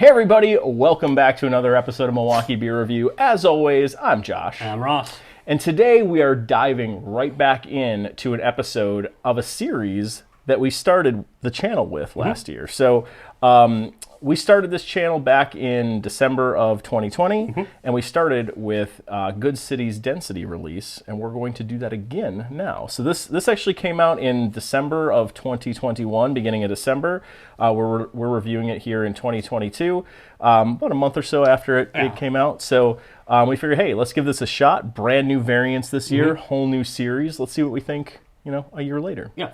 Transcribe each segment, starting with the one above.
Hey everybody, welcome back to another episode of Milwaukee Beer Review. As always, I'm Josh. And I'm Ross. And today we are diving right back in to an episode of a series that we started the channel with last year. So we started this channel back in December of 2020, and we started with Good City's Density release, and we're going to do that again now. So this actually came out in December of 2021, beginning of December. We're reviewing it here in 2022, about a month or so after it came out. So we figured, hey, let's give this a shot. Brand new variants this year, whole new series. Let's see what we think, a year later. Yeah.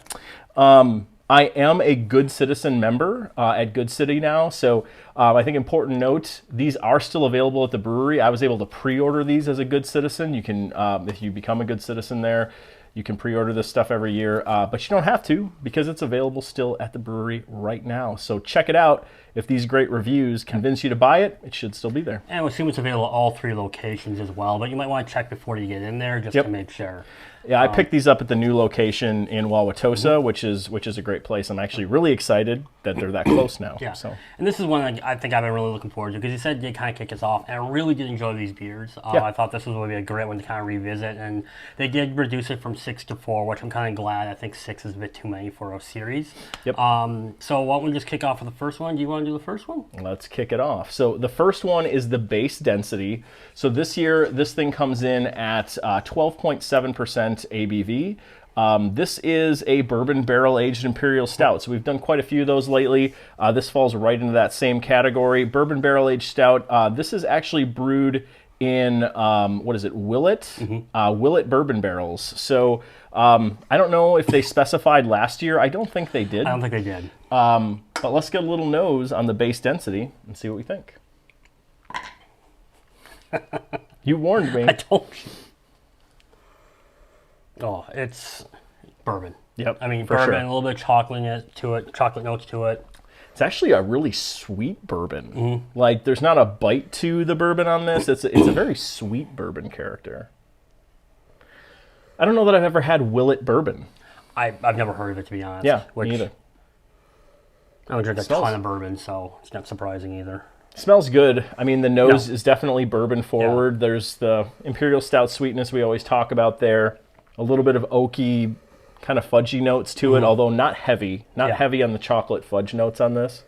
I am a Good Citizen member at Good City now, so I think important note, these are still available at the brewery. I was able to pre-order these as a Good Citizen. You can, if you become a Good Citizen there, you can pre-order this stuff every year, but you don't have to because it's available still at the brewery right now. So check it out. If these great reviews convince you to buy it, it should still be there. And we assume it's available at all three locations as well, but you might want to check before you get in there just to make sure. Yeah, I picked these up at the new location in Wauwatosa, which is a great place. I'm actually really excited that they're that close now. Yeah. So. And this is one I think I've been really looking forward to because you said they kind of kick us off, and I really did enjoy these beers. I thought this was going to be a great one to kind of revisit, and they did reduce it from 6 to 4, which I'm kind of glad. I think 6 is a bit too many for a series. Yep. So why don't we just kick off with the first one? Do you want to do the first one? Let's kick it off. So the first one is the base density. So this year, this thing comes in at 12.7% ABV. This is a Bourbon Barrel-Aged Imperial Stout. So we've done quite a few of those lately. This falls right into that same category. Bourbon Barrel-Aged Stout. This is actually brewed in, Willet? Willet bourbon barrels. So I don't know if they specified last year. I don't think they did. I don't think they did. But let's get a little nose on the base density and see what we think. You warned me. I told you. Oh, it's bourbon. Yep. I mean, for bourbon, sure. a little bit of chocolate notes to it. It's actually a really sweet bourbon. Like, there's not a bite to the bourbon on this. It's a very sweet bourbon character. I don't know that I've ever had Willet bourbon. I've never heard of it, to be honest. Yeah, me either. I don't drink a ton of bourbon, so it's not surprising either. Smells good. I mean, the nose is definitely bourbon forward. Yeah. There's the Imperial Stout sweetness we always talk about there. A little bit of oaky, kind of fudgy notes to it, although not heavy. Not heavy on the chocolate fudge notes on this.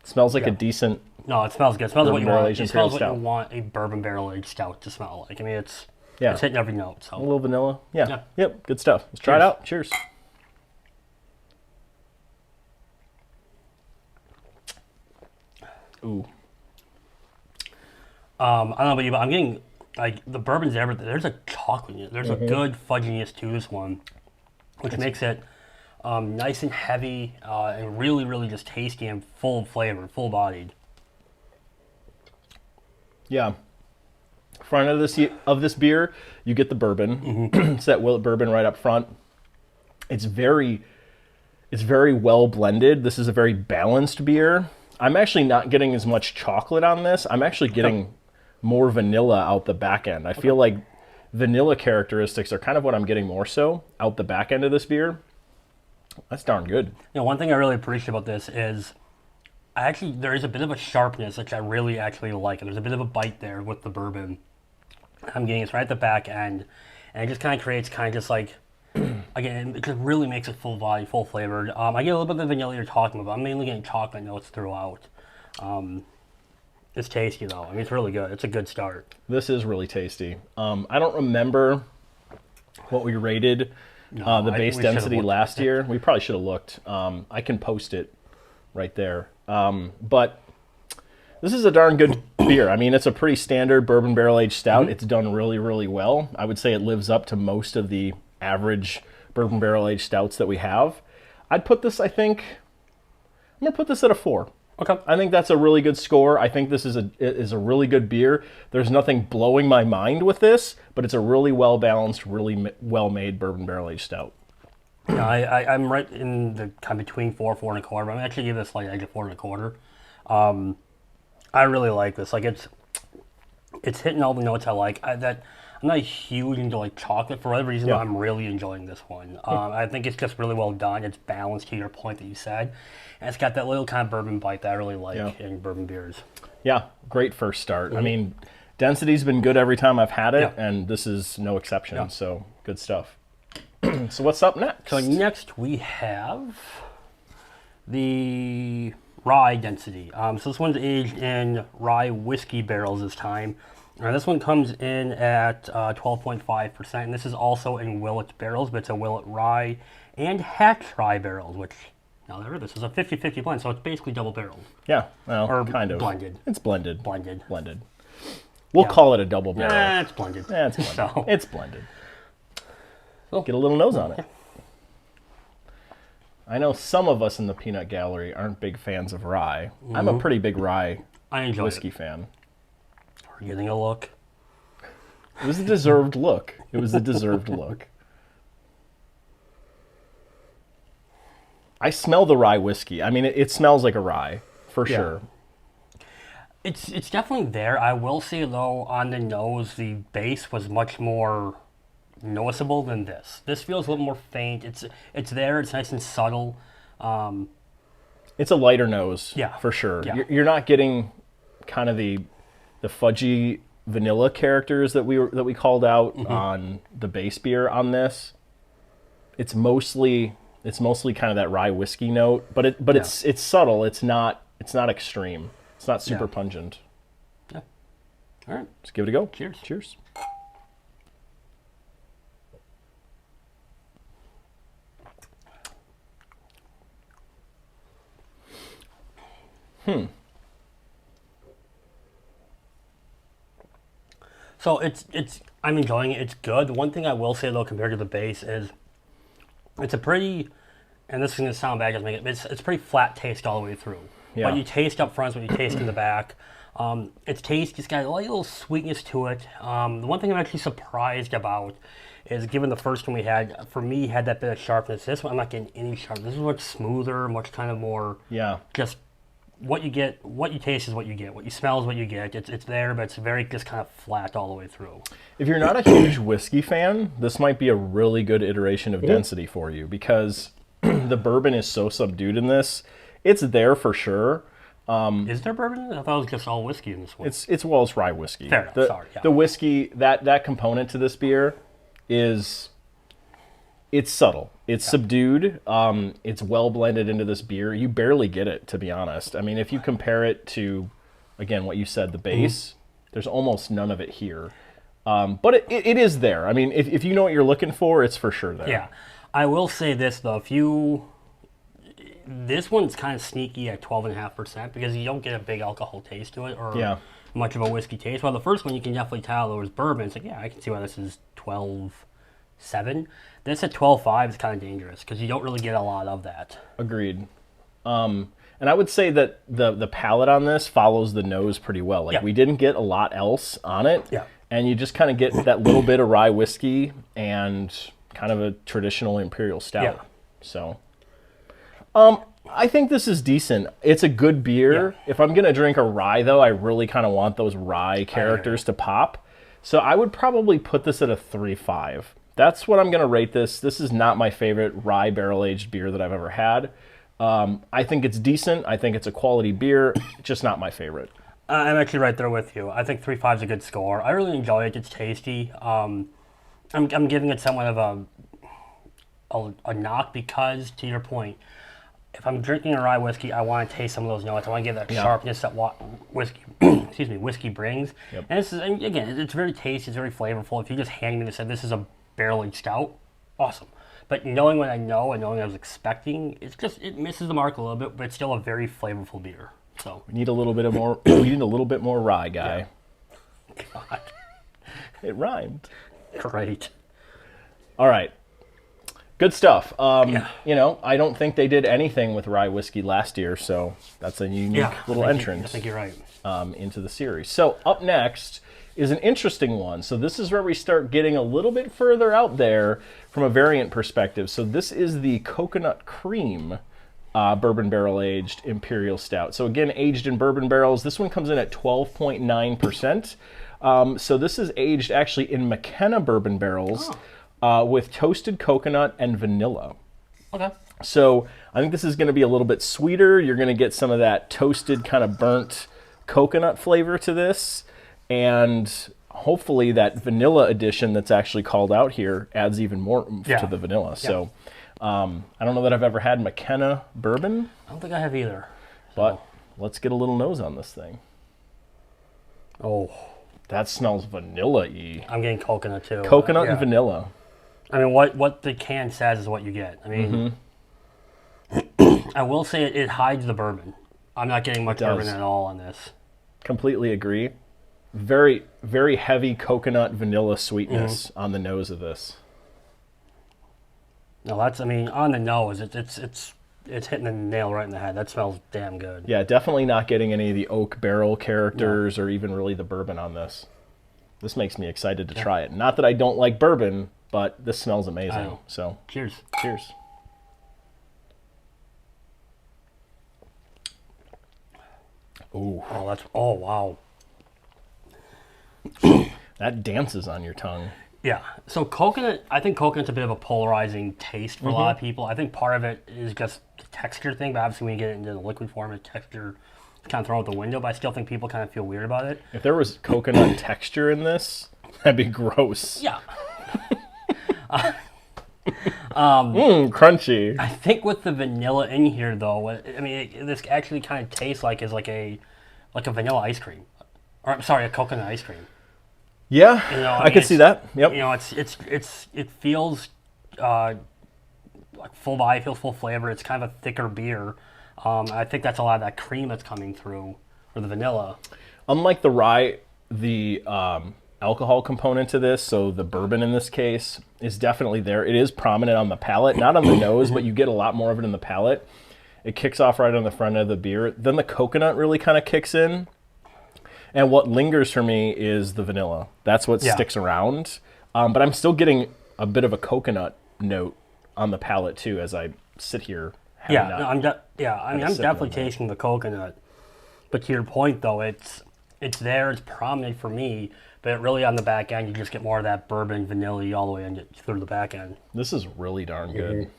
It smells like a decent... No, it smells good. It smells what you want. It smells what Stout. you want a bourbon barrel-aged stout to smell like. I mean, it's hitting every note. So. A little vanilla. Yeah. Yep, good stuff. Let's try it out. Cheers. Ooh. I don't know about you, but I'm getting, like, the bourbon's everything. There's a chocolate in it. There's a good fudginess to this one, which makes it nice and heavy and really, really just tasty and full of flavor, full-bodied. Yeah. Front of this beer, you get the bourbon. It's that Willet bourbon right up front. It's very well blended. This is a very balanced beer. I'm actually not getting as much chocolate on this. I'm actually getting more vanilla out the back end. I feel like vanilla characteristics are kind of what I'm getting more so out the back end of this beer. That's darn good. One thing I really appreciate about this is there is a bit of a sharpness, which I really actually like. There's a bit of a bite there with the bourbon. I'm getting it right at the back end, and it just kind of creates just like, again, it just really makes it full body, full flavored. I get a little bit of the vanilla you're talking about. I'm mainly getting chocolate notes throughout. It's tasty though. I mean, it's really good. It's a good start. This is really tasty. I don't remember what we rated the base density last year. We probably should have looked. I can post it right there. But this is a darn good beer. I mean, it's a pretty standard bourbon barrel-aged stout. It's done really, really well. I would say it lives up to most of the average bourbon barrel-aged stouts that we have. I'd put this, I'm going to put this at a 4. Okay. I think that's a really good score. I think this is a really good beer. There's nothing blowing my mind with this, but it's a really well-balanced, really well-made bourbon barrel-aged stout. Yeah, I'm right in the kind of between 4 and 4.25. I'm actually give this like edge of 4 1/4. I really like this. Like it's hitting all the notes I like. I'm not huge into like chocolate for whatever reason. Yeah. But I'm really enjoying this one. I think it's just really well done. It's balanced to your point that you said, and it's got that little kind of bourbon bite that I really like in bourbon beers. Yeah, great first start. I mean, density's been good every time I've had it, and this is no exception. So good stuff. So what's up next? So next we have the Rye Density. So this one's aged in rye whiskey barrels this time. This one comes in at 12.5%, and this is also in Willet barrels, but it's a Willet rye and hatch rye barrels, which, now that I heard this, is a 50-50 blend, so it's basically double barreled. Yeah, well, Or kind of. blended. It's blended. Blended. Blended. We'll call it a double barrel. It's blended. It's blended. So- It's blended. So- Get a little nose on it. I know some of us in the peanut gallery aren't big fans of rye. I'm a pretty big rye I enjoy whiskey it. fan. We're getting a look. It was a deserved look. It was a deserved look. I smell the rye whiskey. I mean, it smells like a rye, for sure. It's definitely there. I will say, though, on the nose, the base was much more noticeable than this. This feels a little more faint. It's there. It's nice and subtle. It's a lighter nose, Yeah. for sure. Yeah. You're not getting kind of the fudgy vanilla characters that we called out on the base beer on this. It's mostly kind of that rye whiskey note, but it's subtle. It's not extreme. It's not super pungent. Yeah. All right. Let's give it a go. Cheers. Cheers. So I'm enjoying it. It's good. The one thing I will say, though, compared to the base is it's a pretty, and this is going to sound bad, it's pretty flat taste all the way through. Yeah. What you taste up front is what you taste in the back. It's got a little sweetness to it. The one thing I'm actually surprised about is, given the first one we had, for me, had that bit of sharpness. This one, I'm not getting any sharpness. This is much smoother, much kind of more just what you get, what you taste is what you get. What you smell is what you get. It's there, but it's very just kind of flat all the way through. If you're not a huge whiskey fan, this might be a really good iteration of density for you, because the bourbon is so subdued in this. It's there for sure. Is there bourbon in it? I thought it was just all whiskey in this one. It's rye whiskey. Fair enough, sorry, yeah. The whiskey, that component to this beer it's subtle. It's subdued. It's well blended into this beer. You barely get it, to be honest. I mean, if you compare it to, again, what you said, the base, there's almost none of it here. But it is there. I mean, if you know what you're looking for, it's for sure there. Yeah. I will say this, though. This one's kind of sneaky at 12.5% because you don't get a big alcohol taste to it or much of a whiskey taste. While the first one, you can definitely tell there was bourbon. It's like, yeah, I can see why this is 12.7. This at 12.5 is kind of dangerous because you don't really get a lot of that. Agreed. And I would say that the palate on this follows the nose pretty well. Like, we didn't get a lot else on it. Yeah. And you just kind of get that little bit of rye whiskey and kind of a traditional imperial stout. Yeah. So, I think this is decent. It's a good beer. Yeah. If I'm going to drink a rye, though, I really kind of want those rye characters to pop. So I would probably put this at a 3.5. That's what I'm going to rate this. This is not my favorite rye barrel-aged beer that I've ever had. I think it's decent. I think it's a quality beer, just not my favorite. I'm actually right there with you. I think 3.5 is a good score. I really enjoy it. It's tasty. I'm giving it somewhat of a knock because, to your point, if I'm drinking a rye whiskey, I want to taste some of those notes. I want to get that sharpness that whiskey, whiskey brings. Yep. And again, it's very tasty. It's very flavorful. If you just hand me this and this is a barrel-aged stout, awesome. But knowing what I know and knowing what I was expecting, it misses the mark a little bit, but it's still a very flavorful beer. So we need a little bit more. We need a little bit more rye, guy. Yeah. God. It rhymed. Great. All right. Good stuff. You know, I don't think they did anything with rye whiskey last year, so that's a unique little entrance. I think you're right. Into the series. So up next is an interesting one. So this is where we start getting a little bit further out there from a variant perspective. So this is the Coconut Cream Bourbon Barrel-Aged Imperial Stout. So again, aged in bourbon barrels. This one comes in at 12.9%. So this is aged actually in McKenna bourbon barrels with toasted coconut and vanilla. Okay. So I think this is going to be a little bit sweeter. You're going to get some of that toasted kind of burnt coconut flavor to this. And hopefully that vanilla addition that's actually called out here adds even more oomph to the vanilla. So I don't know that I've ever had McKenna bourbon. I don't think I have either. But let's get a little nose on this thing. Oh. That smells vanilla-y. I'm getting coconut too. Coconut and vanilla. I mean, what the can says is what you get. I mean, I will say it hides the bourbon. I'm not getting much bourbon at all on this. Completely agree. Very, very heavy coconut vanilla sweetness on the nose of this. No, that's, I mean, on the nose, it's hitting the nail right in the head. That smells damn good. Yeah, definitely not getting any of the oak barrel characters or even really the bourbon on this. This makes me excited to try it. Not that I don't like bourbon, but this smells amazing. So cheers. Cheers. Ooh. Oh, wow. That dances on your tongue. Yeah. So coconut, I think coconut's a bit of a polarizing taste for a lot of people. I think part of it is just the texture thing, but obviously when you get it into the liquid form, the texture is kind of thrown out the window, but I still think people kind of feel weird about it. If there was coconut texture in this, that'd be gross. Yeah. Crunchy. I think with the vanilla in here, though, I mean, this actually kind of tastes like a vanilla ice cream, or I'm sorry, a coconut ice cream. Yeah, You know, I can see that. Yep. You know, it feels like full body, feels full flavor. It's kind of a thicker beer. I think that's a lot of that cream that's coming through, or the vanilla. Unlike the rye, the alcohol component to this, so the bourbon in this case, is definitely there. It is prominent on the palate, not on the nose, but you get a lot more of it in the palate. It kicks off right on the front of the beer. Then the coconut really kind of kicks in. And what lingers for me is the vanilla. That's what sticks around. But I'm still getting a bit of a coconut note on the palate too as I sit here. I'm definitely tasting the coconut. But to your point, though, it's there, it's prominent for me, but really on the back end, you just get more of that bourbon vanilla all the way through the back end. This is really darn good.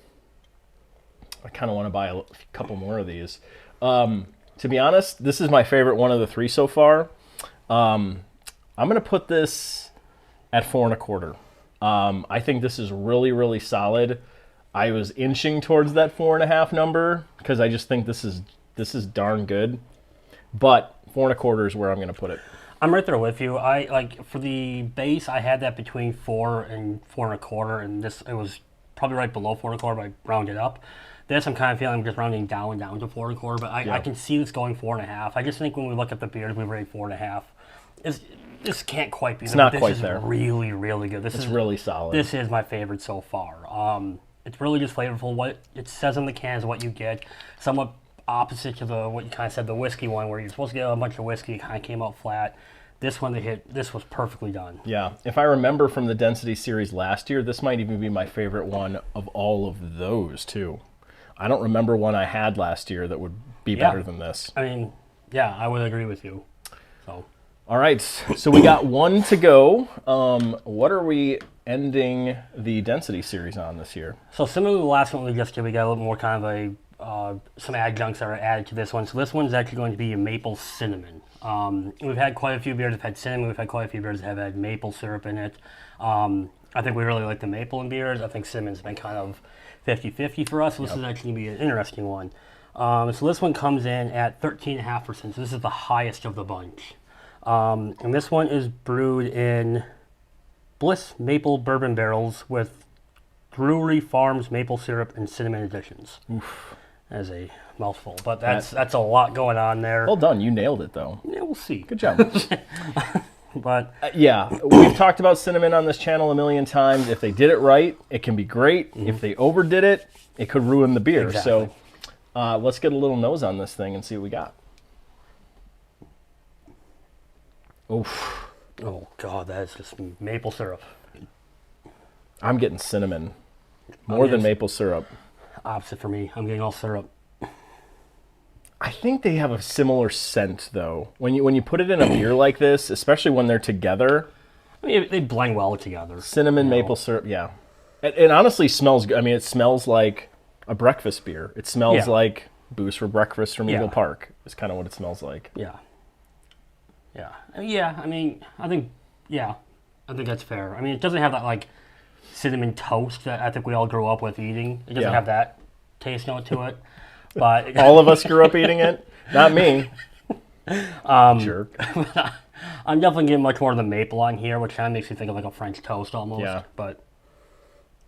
I kind of want to buy a couple more of these. To be honest, this is my favorite one of the three so far. I'm going to put this at 4 1/4. I think this is really, really solid. I was inching towards that 4.5 number because I just think this is darn good. But 4 1/4 is where I'm going to put it. I'm right there with you. I like for the base, I had that between 4 and 4 1/4, and it was probably right below 4 1/4, but I rounded up. This I'm kind of feeling I'm just rounding down to 4 1/4, but I can see this going 4.5. I just think when we look at the beers, we rate 4.5. This can't quite be. It's not quite there. there. This is really, really good. This is really solid. This is my favorite so far. It's really just flavorful. What it says on the can is what you get. Somewhat opposite to what you kind of said, the whiskey one, where you're supposed to get a bunch of whiskey, it kind of came out flat. This one, this was perfectly done. Yeah, if I remember from the Density series last year, this might even be my favorite one of all of those too. I don't remember one I had last year that would be better than this. I mean, yeah, I would agree with you. So. All right, so we got one to go. What are we ending the Density series on this year? So similar to the last one we just did, we got a little more kind of some adjuncts that are added to this one. So this one's actually going to be a maple cinnamon. We've had quite a few beers that have had cinnamon. We've had quite a few beers that have had maple syrup in it. I think we really like the maple in beers. I think cinnamon's been kind of 50-50 for us. So this is actually going to be an interesting one. So this one comes in at 13.5%. So this is the highest of the bunch. And this one is brewed in Bliss maple bourbon barrels with Brewery Farms maple syrup and cinnamon additions. Oof. That is a mouthful, but that's a lot going on there. Well done, you nailed it though. Yeah, we'll see. Good job. But yeah, we've talked about cinnamon on this channel a million times. If they did it right, it can be great. If they overdid it, it could ruin the beer. Exactly. So let's get a little nose on this thing and see what we got. Oof. Oh God, that is just maple syrup. I'm getting cinnamon more than maple syrup. Opposite for me. I'm getting all syrup. I think they have a similar scent, though. When you put it in a beer like this, especially when they're together. I mean, they blend well together. Cinnamon, maple syrup, yeah. It honestly smells good. I mean, it smells like a breakfast beer. It smells like booze for breakfast from Eagle Park. Is kind of what it smells like. Yeah. I mean, I think that's fair. I mean, it doesn't have that like cinnamon toast that I think we all grew up with eating. It doesn't have that taste note to it. But all of us grew up eating it. Not me. Jerk. I'm definitely getting much more of the maple on here, which kind of makes me think of like a French toast almost. Yeah. But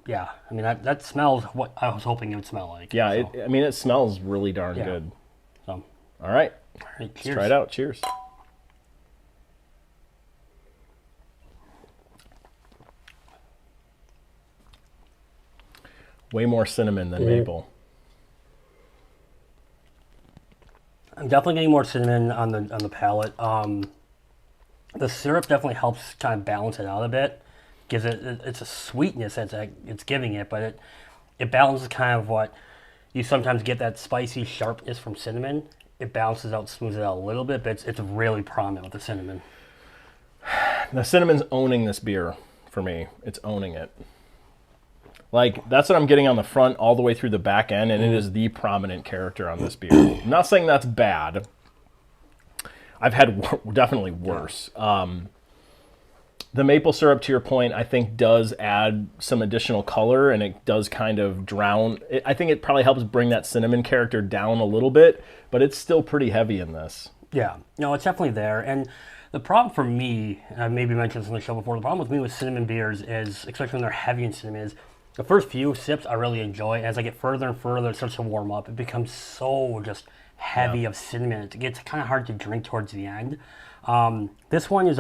yeah, I mean that smells what I was hoping it would smell like. Yeah, so. It smells really darn good. So, all right, cheers. Let's try it out. Cheers. Way more cinnamon than maple. I'm definitely getting more cinnamon on the palate. The syrup definitely helps kind of balance it out a bit. Gives it's a sweetness that's it's giving it, but it balances kind of what you sometimes get, that spicy sharpness from cinnamon. It balances out, smooths it out a little bit, but it's really prominent with the cinnamon. The cinnamon's owning this beer for me. It's owning it. Like, that's what I'm getting on the front all the way through the back end, and it is the prominent character on this beer. I'm not saying that's bad. I've had definitely worse. The maple syrup, to your point, I think does add some additional color, and it does kind of drown. I think it probably helps bring that cinnamon character down a little bit, but it's still pretty heavy in this. Yeah, no, it's definitely there. And the problem for me, and I maybe mentioned this on the show before, the problem with me with cinnamon beers is, especially when they're heavy in cinnamon, is the first few sips I really enjoy. As I get further and further, it starts to warm up. It becomes so just heavy of cinnamon. It gets kind of hard to drink towards the end. This one is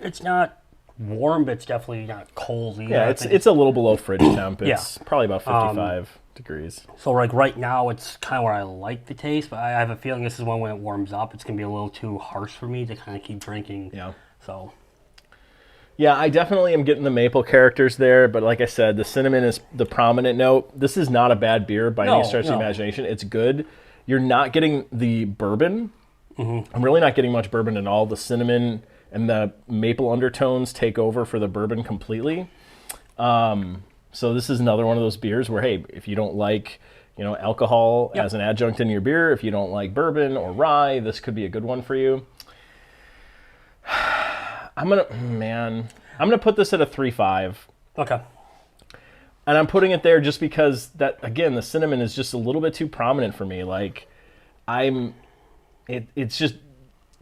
it's not warm, but it's definitely not cold either. Yeah, it's a little below fridge temp. It's probably about 55 degrees. So like right now, it's kind of where I like the taste, but I have a feeling this is one when it warms up, it's going to be a little too harsh for me to kind of keep drinking. Yeah. So... yeah, I definitely am getting the maple characters there, but like I said, the cinnamon is the prominent note. This is not a bad beer by any stretch of the imagination. It's good. You're not getting the bourbon. I'm really not getting much bourbon at all. The cinnamon and the maple undertones take over for the bourbon completely. So this is another one of those beers where, hey, if you don't like, alcohol as an adjunct in your beer, if you don't like bourbon or rye, this could be a good one for you. I'm gonna put this at a 3.5. Okay. And I'm putting it there just because that, again, the cinnamon is just a little bit too prominent for me. Like, it's just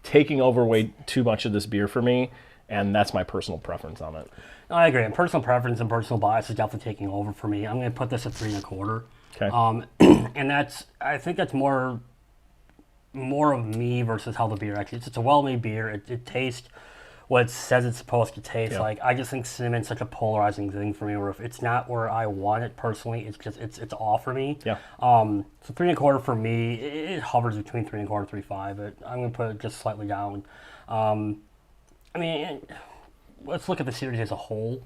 taking over way too much of this beer for me, and that's my personal preference on it. I agree. And personal preference and personal bias is definitely taking over for me. I'm gonna put this at 3.25. Okay. And I think that's more of me versus how the beer actually. It's a well-made beer. It tastes what it says it's supposed to taste like. I just think cinnamon's such a polarizing thing for me, where if it's not where I want it personally, it's off for me. Yeah. So 3.25 for me, it hovers between 3.25 and 3.5, but I'm gonna put it just slightly down. I mean, let's look at the series as a whole.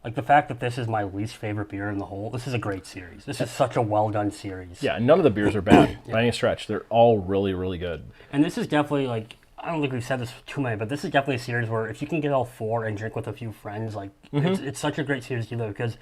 Like, the fact that this is my least favorite beer in the whole, this is a great series. This is such a well-done series. Yeah, none of the beers are bad by any stretch. They're all really, really good. And this is definitely, like, I don't think we've said this too many, but this is definitely a series where if you can get all four and drink with a few friends, like, it's such a great series to do, because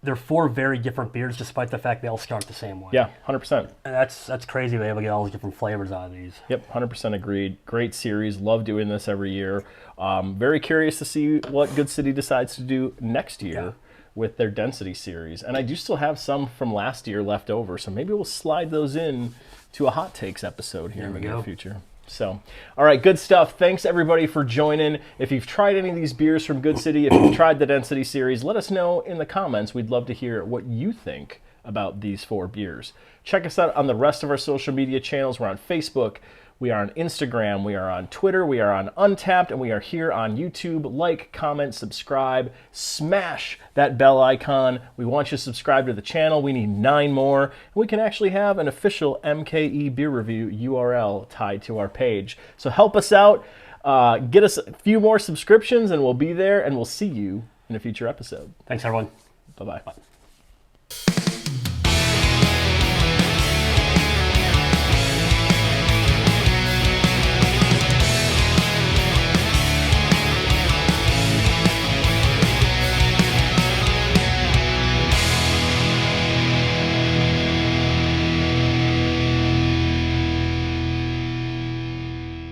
they're four very different beers, despite the fact they all start the same way. Yeah, 100%. And that's crazy to be able to get all these different flavors out of these. Yep, 100% agreed. Great series. Love doing this every year. Very curious to see what Good City decides to do next year with their Density series. And I do still have some from last year left over, so maybe we'll slide those in to a Hot Takes episode here in the near future. So, all right, good stuff. Thanks, everybody, for joining. If you've tried any of these beers from Good City, if you've tried the Density series, let us know in the comments. We'd love to hear what you think about these four beers. Check us out on the rest of our social media channels. We're on Facebook, we are on Instagram, we are on Twitter, we are on Untappd, and we are here on YouTube. Like, comment, subscribe, smash that bell icon. We want you to subscribe to the channel. We need 9 more. And we can actually have an official MKE Beer Review URL tied to our page. So help us out. Get us a few more subscriptions, and we'll be there, and we'll see you in a future episode. Thanks, everyone. Bye-bye. Bye.